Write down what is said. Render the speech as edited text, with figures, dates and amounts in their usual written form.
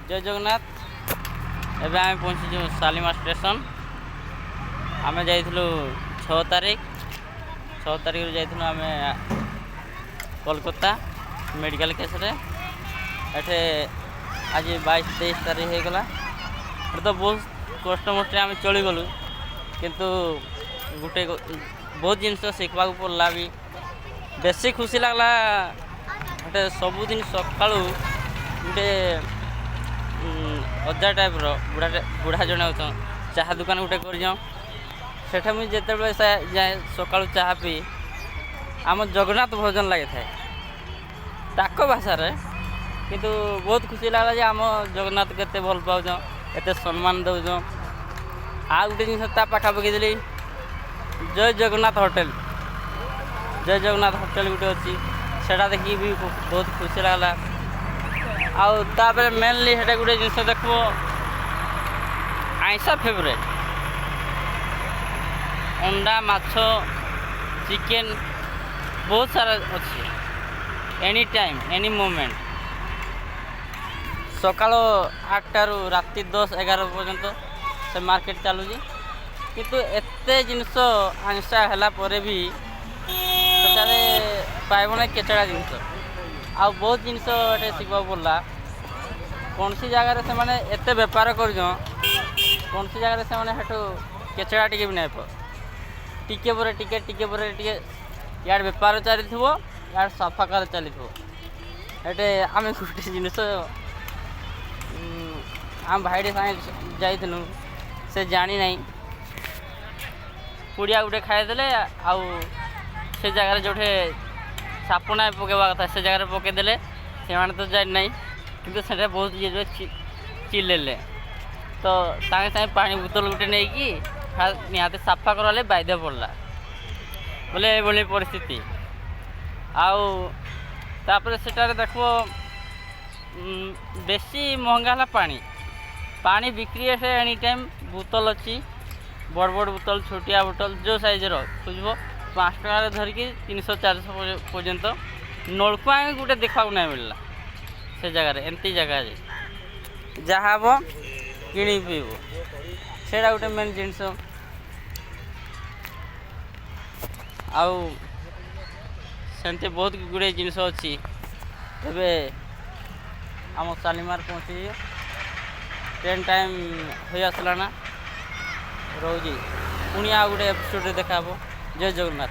जय जगन्नाथ। एबे आम पहुँचीचु शालीमार स्टेशन। आम जा 6 तारीख जाइलु आम कोलकाता मेडिकल केस रे। एठे आज 22-23 तारीख हो गला। तो बहुत कष्ट मष्टे आम चली गलु किंतु गोटे बहुत जिनस शिखवा पड़ला भी बेसी खुशी लगला। गोटे सबुदिन सका गोटे अजा टाइप बुढ़ा जड़े होता चाह दुकान गोटे कर मुझे जिते जाए सका चाह पी आम जगन्नाथ भोजन लगे थाए ताक भाषार किंतु बहुत खुशी लगला जे आम जगन्नाथ के भल पाऊँ एत सम्मान दौच। आ गोटे जिन पाखापाखि देली जय जगन्नाथ होटेल गोटे अच्छी सेटा देखिए भी बहुत खुशी लगला। आउे मेनली हेटा गोटे जिन देख आइंसा फेवरेट अंडा माछ चिकेन बहुत सारा अच्छी एनी टाइम एनी मोमेंट सका 8 राति 10-11 पर्यंत से मार्केट चलुची किंतु एते जिनस आइंसा है भी पाइब ना केचड़ा जिनस आ बहुत जिनस ये शिखा पड़ा कौन सी जगार से मैंने एत बेपार कर कौन सी जगार से मैंने केचड़ा टी भी नहीं टिके पर टिके यार बेपार चली यार सफा कर चली ये आम गोटे जिनस आम भाईटे सागे जाइलु से जानी ना पुड़िया गोटे खाईदे आउ से जगार जो सापना पकेवा कथा से जगह पकईदे से तो जानी ना कि बहुत ये चिल्ले तो सागे सागे पानी बोतल गोटे नहीं कि निहाती साफा करवाले बाध्य पड़ला बोले ये परिस्थिति आउे से देख बेसी महंगा है पानी बिक्री है एनी टाइम बोतल अच्छी बड़ बड़ बोतल छोटिया बोतल जो साइज खोजब 5 टकर धरिकी 300-400 पर्यंत नलकुआ गोटे देखा नहीं मिलला से जगार एमती जगह जहाँ हम कि पीब से गोटे मेन जिनस आमती बहुत गुड़े जिनस अच्छी तबे आम शालीमार पहुँची ट्रेन टाइम हो आसला ना रोजी पुणी आ गोटे एपिसोड देखा जय जगन्नाथ।